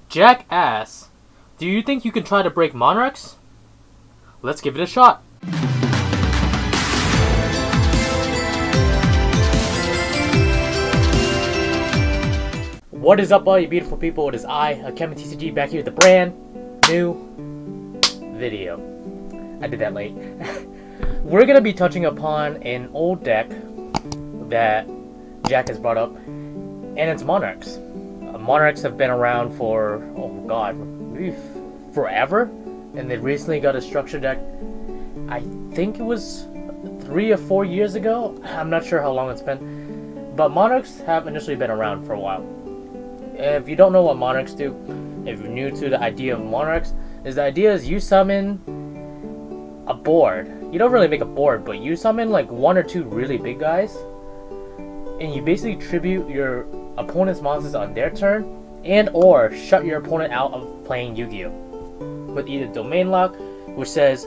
Jack asks, do you think you can try to break Monarchs? Let's give it a shot. What is up, all you beautiful people? It is I, AkemiTCG, back here with a brand new video. I did that late. We're going to be touching upon an old deck that Jack has brought up, and it's Monarchs. Monarchs have been around for, oh god, maybe forever, and they recently got a structure deck. I think it was 3 or 4 years ago. I'm not sure how long it's been, but Monarchs have initially been around for a while. If you don't know what Monarchs do, if you're new to the idea of Monarchs, the idea is you summon a board. You don't really make a board, but you summon like 1 or 2 really big guys, and you basically tribute your opponent's monsters on their turn, and or shut your opponent out of playing Yu-Gi-Oh! With either domain lock, which says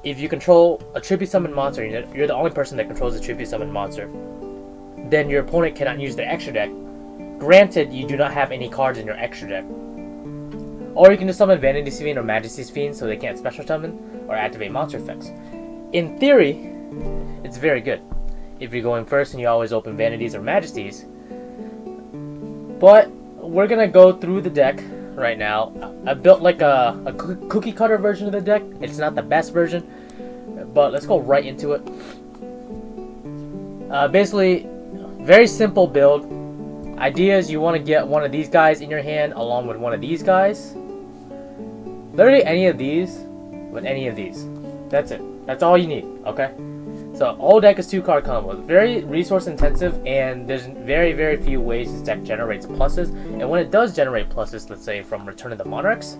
if you control a tribute summon monster, you're the only person that controls the tribute summon monster, then your opponent cannot use their extra deck. Granted, you do not have any cards in your extra deck. Or you can just summon Vanity's Fiend or Majesty's Fiend so they can't special summon or activate monster effects. In theory, it's very good if you're going first and you always open Vanities or Majesties. But we're gonna go through the deck right now. I built like a cookie cutter version of the deck. It's not the best version, but let's go right into it. Basically, very simple build. Idea is you want to get one of these guys in your hand along with one of these guys. Literally any of these with any of these. That's it. That's all you need, okay? So all deck is 2-card combos. Very resource intensive, and there's very few ways this deck generates pluses. And when it does generate pluses, let's say from Return of the Monarchs,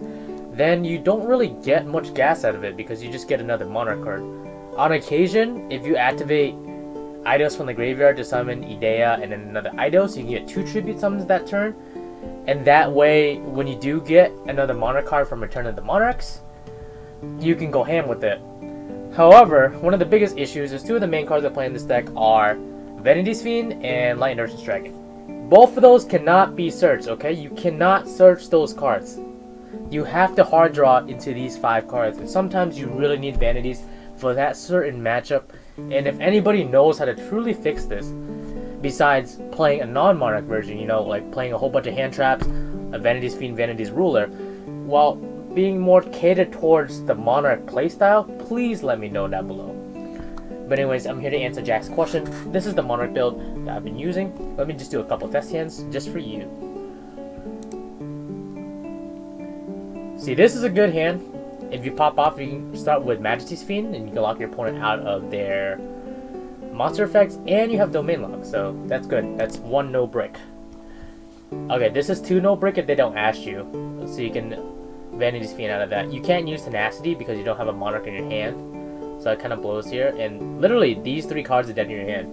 then you don't really get much gas out of it because you just get another Monarch card. On occasion, if you activate Eidos from the graveyard to summon Idea and then another Eidos, you can get 2 tribute summons that turn. And that way, when you do get another Monarch card from Return of the Monarchs, you can go ham with it. However, one of the biggest issues is 2 of the main cards that play in this deck are Vanity's Fiend and Light Inertia's Dragon. Both of those cannot be searched, okay? You cannot search those cards. You have to hard draw into these 5 cards, and sometimes you really need Vanities for that certain matchup. And if anybody knows how to truly fix this, besides playing a non-Monarch version, you know, like playing a whole bunch of hand traps, a Vanity's Fiend, Vanity's Ruler, while being more catered towards the Monarch playstyle, please let me know down below. But anyways, I'm here to answer Jack's question. This is the Monarch build that I've been using. Let me just do a couple test hands just for you. See, this is a good hand. If you pop off, you can start with Majesty's Fiend, and you can lock your opponent out of their monster effects, and you have domain lock, so that's good. That's 1 no brick. Okay, this is 2 no brick if they don't ask you, so you can Vanity's Fiend out of that. You can't use Tenacity because you don't have a Monarch in your hand, so it kind of blows here. And literally, these 3 cards are dead in your hand.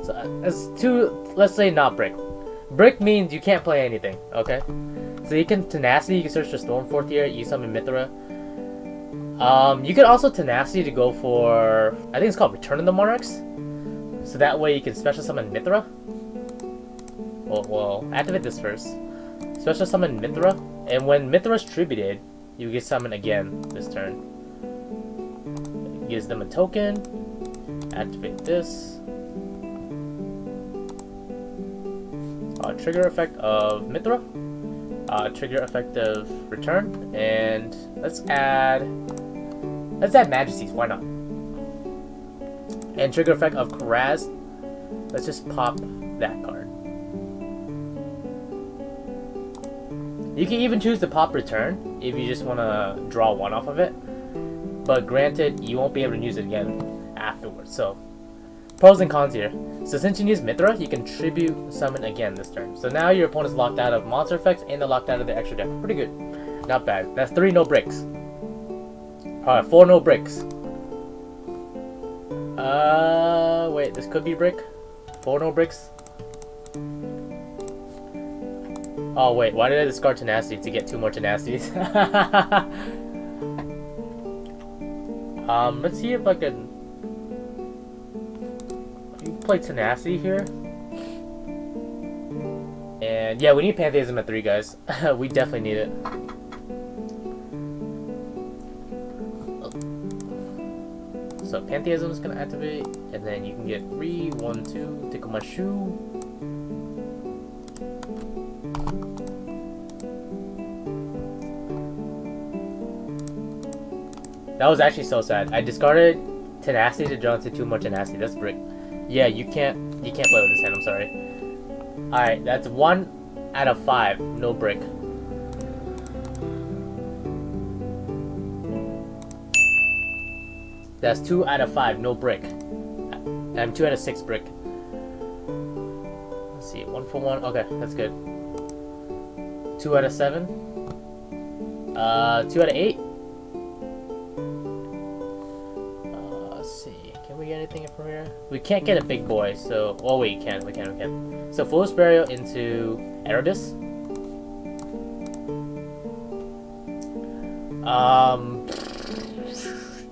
So that's 2. Let's say not brick. Brick means you can't play anything. Okay, so you can Tenacity. You can search for Stormforth here. You summon Mithra. You could also Tenacity to go for, I think it's called Return of the Monarchs. So that way you can special summon Mithra. Well, activate this first. Special summon Mithra, and when Mithra's tributed, you can summon again this turn. It gives them a token. Activate this. Trigger effect of Mithra. Trigger effect of Return, and let's add Majesties. Why not? And trigger effect of Karaz. Let's just pop that card. You can even choose to pop Return if you just want to draw 1 off of it. But granted, you won't be able to use it again afterwards. So, pros and cons here. So since you use Mithra, you can tribute summon again this turn. So now your opponent's locked out of monster effects and they're locked out of their extra deck. Pretty good. Not bad. That's 3 no bricks. Alright, 4 no bricks. Wait, this could be brick. 4 no bricks. Oh wait, why did I discard Tenacity to get 2 more Tenacities? Let's see if I can play Tenacity here. And yeah, we need Pantheism at 3, guys. We definitely need it. So Pantheism is gonna activate, and then you can get 3, 1, 2, tickle my shoe. That was actually so sad. I discarded Tenacity to draw into too much Tenacity. That's brick. Yeah, you can't play with this hand, I'm sorry. Alright, that's 1 out of 5. No brick. That's 2 out of 5. No brick. I'm 2 out of 6 brick. Let's see. 1 for 1. Okay, that's good. 2 out of 7. 2 out of 8. Let's see. Can we get anything from here? We can't get a big boy, so... Oh, wait, we can. So, Foolish Burial into Erebus.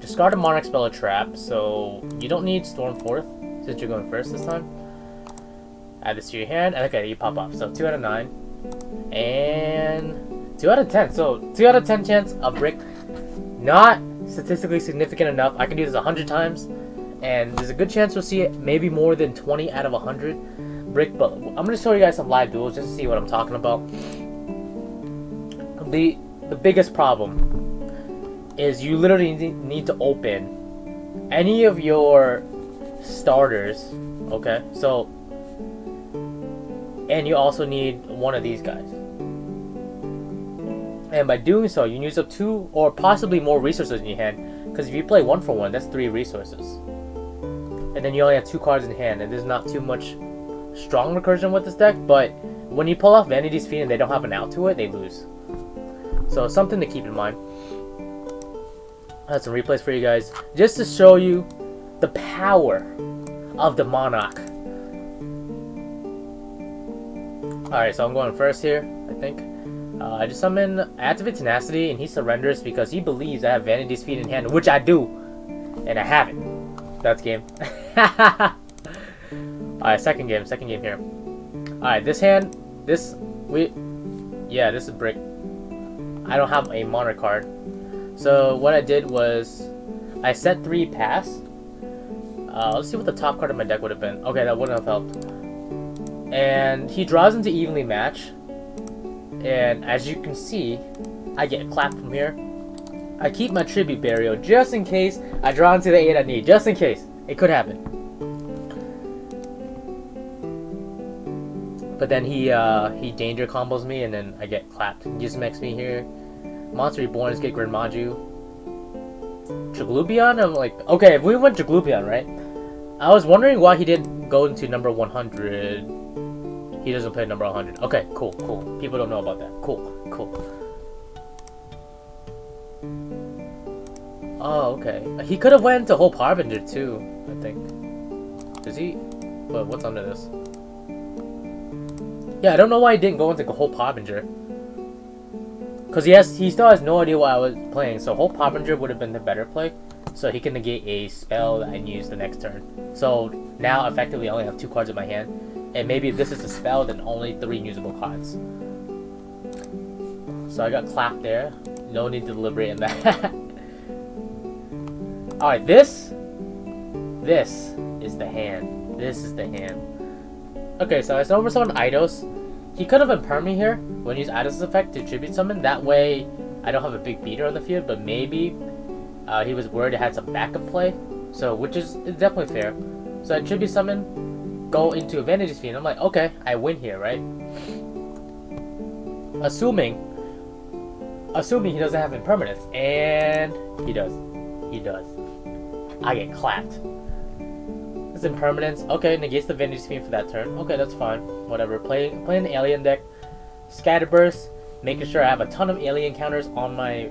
Discard a Monarch spell or trap, so you don't need Stormforth since you're going first this time. Add this to your hand. Okay, you pop off. So 2 out of 9. And 2 out of 10. So 2 out of 10 chance of brick. Not statistically significant enough. I can do this 100 times. And there's a good chance we'll see it maybe more than 20 out of 100 brick. But I'm going to show you guys some live duels just to see what I'm talking about. The biggest problem is you literally need to open any of your starters, okay? So, and you also need one of these guys. And by doing so, you use up 2 or possibly more resources in your hand, because if you play 1 for 1, that's 3 resources. And then you only have 2 cards in hand, and there's not too much strong recursion with this deck, but when you pull off Vanity's Fiend and they don't have an out to it, they lose. So, something to keep in mind. I have some replays for you guys, just to show you the power of the Monarch. Alright, so I'm going first here, I think. I just summon Activate Tenacity, and he surrenders because he believes I have Vanity's Fiend in hand, which I do, and I have it. That's game. Alright, second game here. Alright, this hand, this is brick. I don't have a Monarch card. So what I did was I set 3 pass. Let's see what the top card of my deck would have been. Okay, that wouldn't have helped. And he draws into Evenly Match. And as you can see, I get clapped from here. I keep my Tribute Burial just in case I draw into the 8 I need. Just in case. It could happen. But then he danger combos me and then I get clapped. Gizmex me here. Monster Reborn, get Grid Maju. Jaglubion? I'm like, okay, if we went Jaglubion, right? I was wondering why he didn't go into number 100. He doesn't play number 100. Okay, cool. People don't know about that. Cool. Oh, okay. He could have went to Hope Harbinger too, I think. Does he? But what's under this? Yeah, I don't know why he didn't go into Hope Harbinger. Because he still has no idea what I was playing, so Hope Harbinger would have been the better play, so he can negate a spell that I use the next turn. So now, effectively, I only have 2 cards in my hand, and maybe if this is a spell, then only 3 usable cards. So I got clapped there. No need to deliberate in that. Alright, this is the hand. This is the hand. Okay, so I over summon Eidos. He could have impermed me here when he used Eidos' effect to tribute summon. That way, I don't have a big beater on the field, but maybe he was worried it had some backup play. So, which is definitely fair. So I tribute summon, go into Vanity's Fiend. I'm like, okay, I win here, right? Assuming he doesn't have impermanence, and he does. I get clapped. This impermanence, okay, negates the Vanity's Fiend for that turn. Okay, that's fine. Whatever. Playing the alien deck. Scatterburst, making sure I have a ton of alien counters on my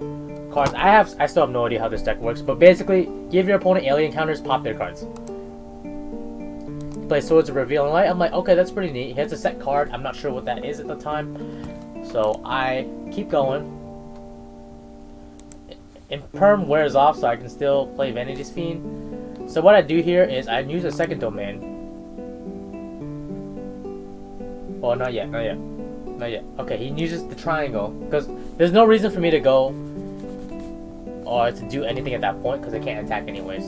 cards. I still have no idea how this deck works, but basically, give your opponent alien counters, pop their cards. Play Swords of Revealing Light. I'm like, okay, that's pretty neat. He has a set card. I'm not sure what that is at the time. So I keep going. Imperm wears off, so I can still play Vanity's Fiend. So what I do here is I use a second domain. Well, not yet, not yet. Not yet. Okay, he uses the triangle. Because there's no reason for me to go or to do anything at that point because I can't attack anyways.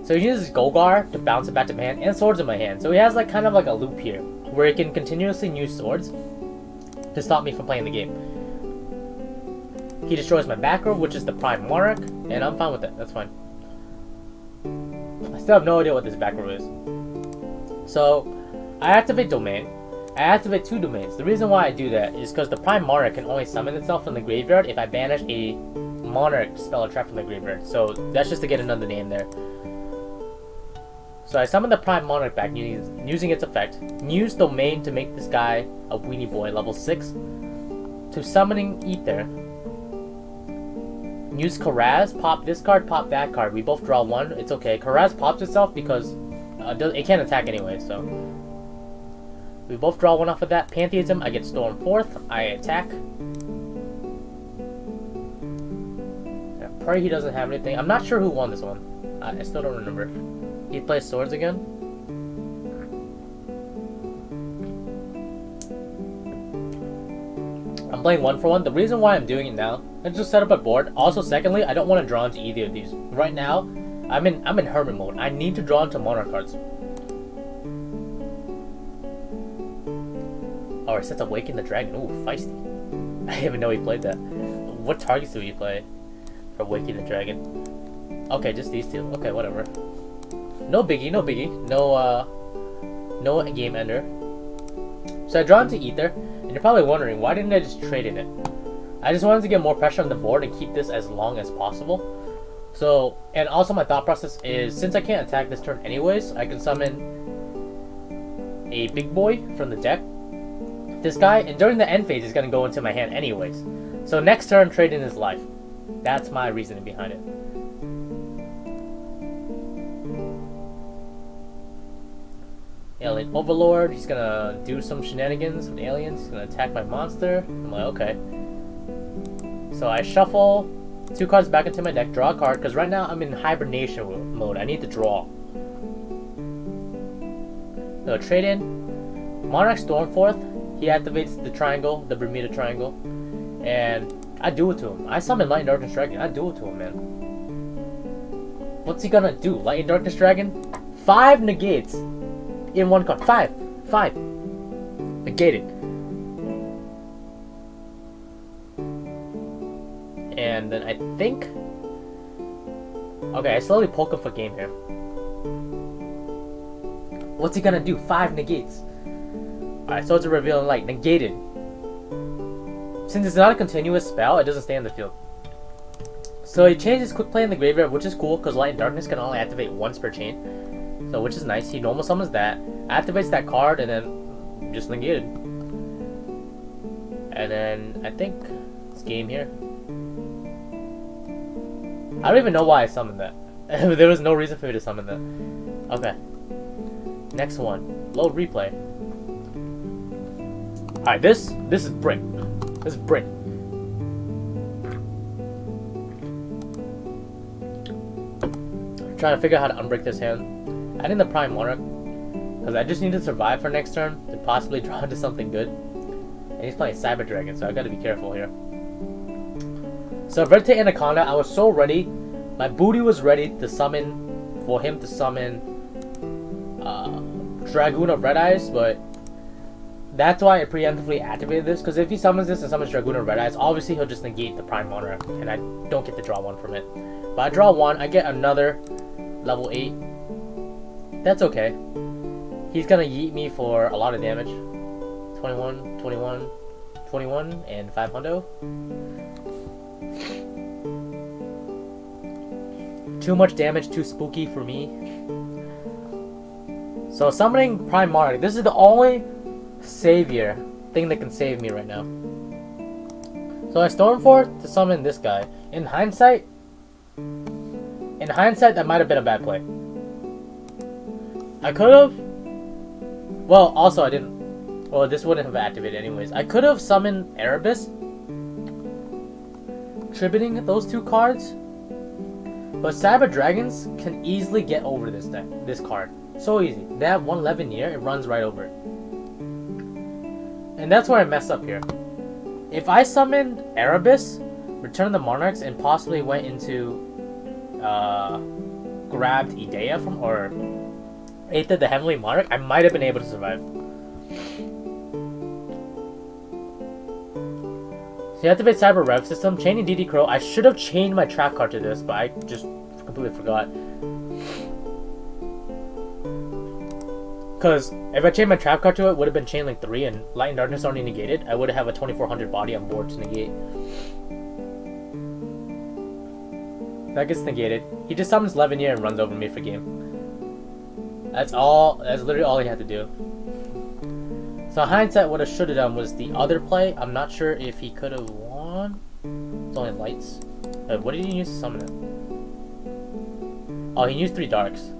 So he uses Golgar to bounce it back to my hand and swords in my hand. So he has like kind of like a loop here where he can continuously use swords to stop me from playing the game. He destroys my back row, which is the Prime Monarch, and I'm fine with it. That's fine. I still have no idea what this back row is. So I activate Domain. I activate 2 domains. The reason why I do that is because the Prime Monarch can only summon itself from the graveyard if I banish a Monarch spell or trap from the graveyard. So that's just to get another name there. So I summon the Prime Monarch back using its effect. Use Domain to make this guy a weenie boy level 6. To summoning Ether. Use Karaz, pop this card, pop that card. We both draw 1. It's okay. Karaz pops itself because it can't attack anyway, so we both draw 1 off of that. Pantheism, I get Storm 4th. I attack. I pray he doesn't have anything. I'm not sure who won this one. I still don't remember. He plays swords again. I'm playing 1 for 1. The reason why I'm doing it now, let's just set up a board. Also, secondly, I don't want to draw into either of these. Right now, I'm in hermit mode. I need to draw into Monarch cards. Oh, it sets Awaken the Dragon. Ooh, feisty. I didn't even know he played that. What targets do he play for Awaken the Dragon? Okay, just these 2. Okay, whatever. No biggie, no biggie. No game ender. So I draw into Ether, and you're probably wondering, why didn't I just trade in it? I just wanted to get more pressure on the board and keep this as long as possible. So, and also my thought process is, since I can't attack this turn anyways, I can summon a big boy from the deck. This guy, and during the end phase, he's going to go into my hand anyways. So next turn, trade in his life. That's my reasoning behind it. Alien Overlord, he's going to do some shenanigans with aliens. He's going to attack my monster. I'm like, okay. So I shuffle 2 cards back into my deck, draw a card, because right now I'm in hibernation mode. I need to draw. So trade in. Monarch Stormforth. He activates the triangle, the Bermuda Triangle, and I do it to him. I summon Light and Darkness Dragon. I do it to him, man. What's he gonna do? Light and Darkness Dragon? 5 negates in 1 card. 5. Negated. And then I think... Okay, I slowly poke him for game here. What's he gonna do? 5 negates. Alright, so it's a Revealing Light. Negated. Since it's not a continuous spell, it doesn't stay in the field. So he changes Quick Play in the graveyard, which is cool, because Light and Darkness can only activate once per chain. So, which is nice. He normal summons that, activates that card, and then just negated. And then, I think it's game here. I don't even know why I summoned that. There was no reason for me to summon that. Okay. Next one. Load replay. Alright, this is brick. This is brick. Trying to figure out how to unbreak this hand. Adding the Prime Monarch, because I just need to survive for next turn to possibly draw into something good. And he's playing Cyber Dragon, so I gotta be careful here. So Verte Anaconda, I was so ready. My booty was ready to summon, for him to summon Dragoon of Red Eyes, but that's why I preemptively activated this, because if he summons this and summons Dragoon of Red Eyes, obviously he'll just negate the Prime Monarch, and I don't get to draw 1 from it. But I draw 1, I get another level 8. That's okay. He's gonna yeet me for a lot of damage. 21, 21, 21, and 500. Too much damage, too spooky for me. So summoning Prime Monarch, this is the only savior thing that can save me right now. So I Stormforth to summon this guy. In hindsight, that might have been a bad play. I could have... Well, also I didn't... Well, this wouldn't have activated anyways. I could have summoned Erebus, tributing those 2 cards. But Cyber Dragons can easily get over this card. So easy. They have 111 year, it runs right over it. And that's where I mess up here. If I summoned Erebus, returned the Monarchs, and possibly went into grabbed Idea from or Aether the Heavenly Monarch, I might have been able to survive. So you activate Cyber Rev System, chaining DD Crow. I should have changed my trap card to this, but I just completely forgot. Because if I changed my trap card to it, would have been Chain Link 3 and Light and Darkness already negated. I would have a 2400 body on board to negate. That gets negated. He just summons Levineer and runs over me for game. That's all. That's literally all he had to do. So hindsight, what I should have done was the other play. I'm not sure if he could have won. It's only lights. What did he use to summon it? Oh, he used 3 darks.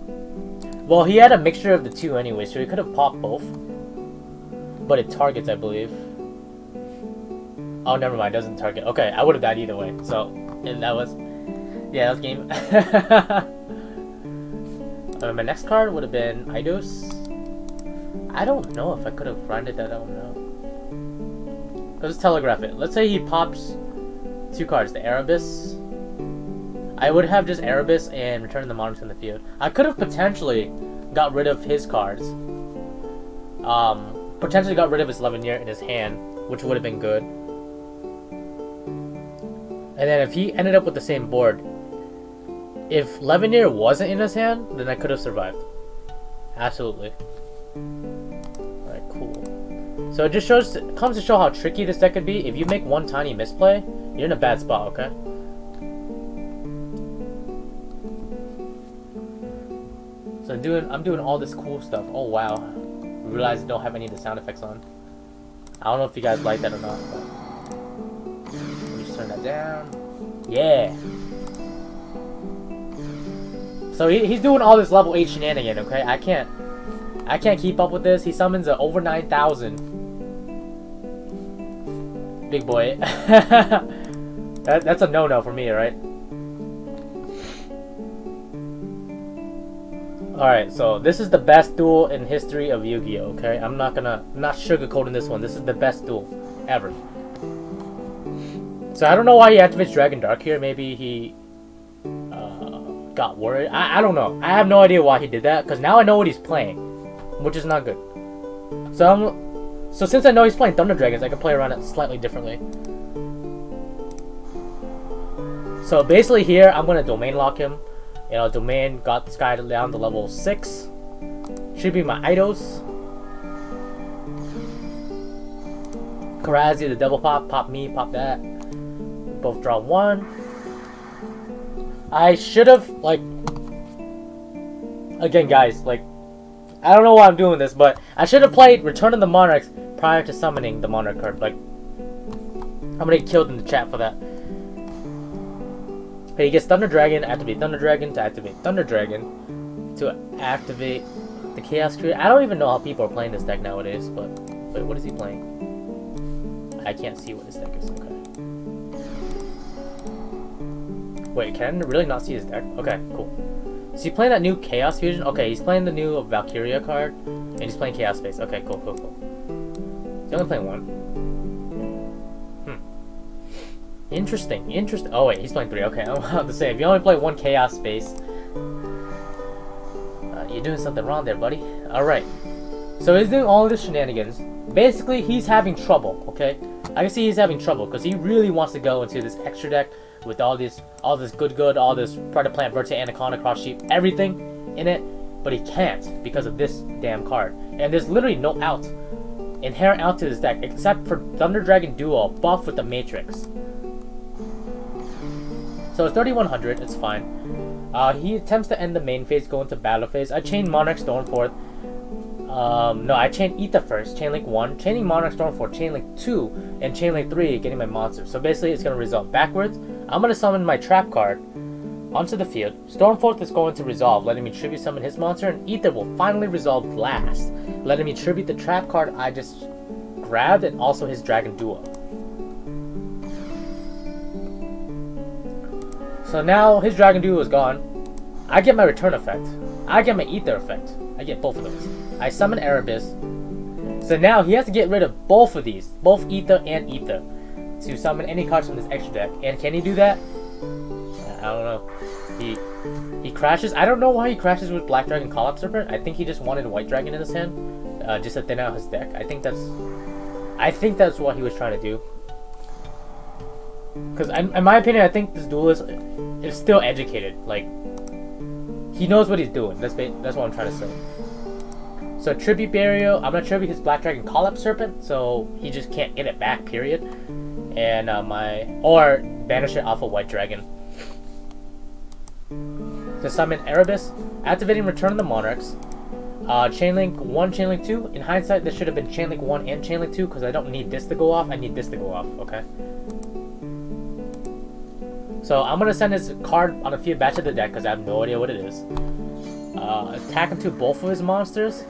Well, he had a mixture of the two anyway, so he could have popped both. But it targets, I believe. Oh, never mind. It doesn't target. Okay, I would have died either way. So, and that was... Yeah, that was game. My next card would have been Eidos. I don't know if I could have grinded that out now. Let's telegraph it. Let's say he pops 2 cards. The Erebus. I would have just Erebus and returned the Monarchs in the field. I could have potentially got rid of his cards. Potentially got rid of his Levineer in his hand, which would have been good. And then if he ended up with the same board, if Levineer wasn't in his hand, then I could have survived. Absolutely. Alright, cool. So it just comes to show how tricky this deck could be. If you make one tiny misplay, you're in a bad spot, okay? So I'm doing all this cool stuff. Oh wow. Realize I don't have any of the sound effects on. I don't know if you guys like that or not, but let me just turn that down. Yeah. So he's doing all this level 8 shenanigan, okay? I can't keep up with this. He summons a over 9,000. Big boy. That's a no-no for me, right? Alright, so this is the best duel in history of Yu-Gi-Oh, okay? I'm not sugarcoating this one. This is the best duel ever. So I don't know why he activates Dragon Dark here. Maybe he got worried. I don't know. I have no idea why he did that, because now I know what he's playing, which is not good. So since I know he's playing Thunder Dragons, I can play around it slightly differently. So basically here, I'm going to domain lock him. You know, domain got this guy down to level 6. Should be my Eidos. Karazi, the double pop me, pop that. Both draw 1. I should have, like... Again, guys, like... I don't know why I'm doing this, but I should have played Return of the Monarchs prior to summoning the Monarch card. Like, I'm gonna get killed in the chat for that. Okay, he gets Thunder Dragon, activate Thunder Dragon, to activate Thunder Dragon, to activate the Chaos Creator. I don't even know how people are playing this deck nowadays, but... Wait, what is he playing? I can't see what his deck is, okay. Wait, can I really not see his deck? Okay, cool. Is he playing that new Chaos Fusion? Okay, he's playing the new Valkyria card, and he's playing Chaos Space. Okay, cool. He's only playing 1. Interesting. Oh wait, he's playing 3. Okay, I'm about to say, if you only play 1 Chaos Space, you're doing something wrong there, buddy. Alright. So he's doing all of this shenanigans. Basically, he's having trouble, okay? I can see he's having trouble, because he really wants to go into this extra deck with all this good, all this Predator Plant, Verti, Anaconda, Cross Sheep, everything in it, but he can't because of this damn card. And there's literally no inherent out to this deck, except for Thunder Dragon Duel, buff with the Matrix. So it's 3100, it's fine. He attempts to end the main phase, go into battle phase. I chain Monarch Stormforth. No, I chain Aether first, chain link 1, chaining Monarch Stormforth, chain link 2, and chain link 3, getting my monster. So basically it's going to resolve backwards. I'm going to summon my trap card onto the field. Stormforth is going to resolve, letting me tribute summon his monster, and Aether will finally resolve last, letting me tribute the trap card I just grabbed and also his Dragon Duo. So now his Dragon Duo is gone. I get my return effect. I get my Ether effect. I get both of those. I summon Erebus. So now he has to get rid of both of these, both Ether and Ether, to summon any cards from this extra deck. And can he do that? I don't know. He crashes. I don't know why he crashes with Black Dragon Call-Up Serpent. I think he just wanted White Dragon in his hand, just to thin out his deck. I think that's what he was trying to do. Because in my opinion, I think this duelist is still educated. Like, he knows what he's doing. That's what I'm trying to say. So Tribute Burial, I'm gonna tribute his Black Dragon Call-Up Serpent, so he just can't get it back. Period. And or banish it off of White Dragon. To summon Erebus, activating Return of the Monarchs. Chainlink 1, Chainlink 2. In hindsight, this should have been Chainlink 1 and Chainlink 2 because I don't need this to go off. I need this to go off. Okay. So I'm gonna send his card on a field back to the deck because I have no idea what it is. Attack into both of his monsters.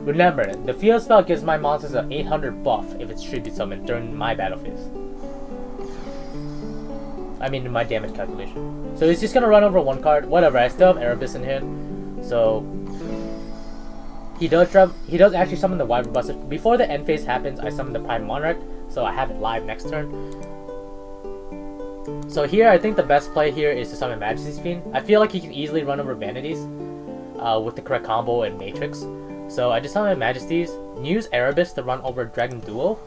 Remember, the field spell gives my monsters an 800 buff if it's tribute summoned during my battle phase. I mean, my damage calculation. So he's just gonna run over one card. Whatever. I still have Erebus in hand, so he does actually summon the Wyvern Buster. Before the end phase happens, I summon the Prime Monarch, so I have it live next turn. So here, I think the best play here is to summon Majesty's Fiend. I feel like he can easily run over Vanities with the correct combo and Matrix. So I just summon Majesties, use Erebus to run over Dragon Duel.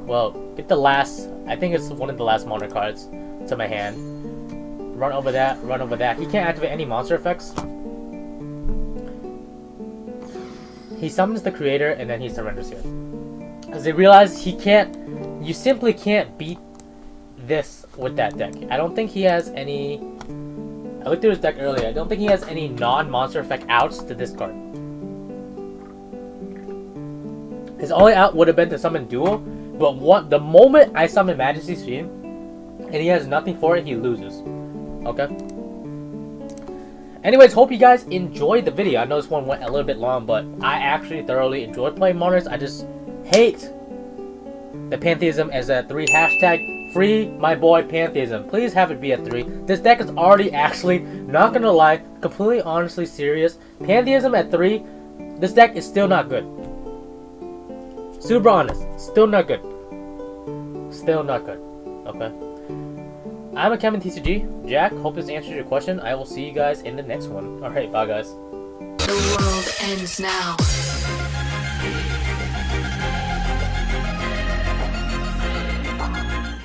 Well, get the last, I think it's one of the last Monarch cards to my hand. Run over that, run over that. He can't activate any monster effects. He summons the Creator and then he surrenders here. Because they realize he can't, you simply can't beat this with that deck. I don't think he has any, I looked at his deck earlier, I don't think he has any non-monster effect outs to this card. His only out would have been to summon Duel, but the moment I summon Majesty's Fiend, and he has nothing for it, he loses. Okay? Anyways, hope you guys enjoyed the video. I know this one went a little bit long, but I actually thoroughly enjoyed playing Monarchs. I just hate the Pantheism as a 3 hashtag. Free my boy Pantheism. Please have it be a 3. This deck is already actually, not gonna lie, completely honestly serious. Pantheism at 3, this deck is still not good. Super honest. Still not good. Still not good. Okay? I'm AkemiTCG. Jack, hope this answers your question. I will see you guys in the next one. Alright, bye guys. The world ends now.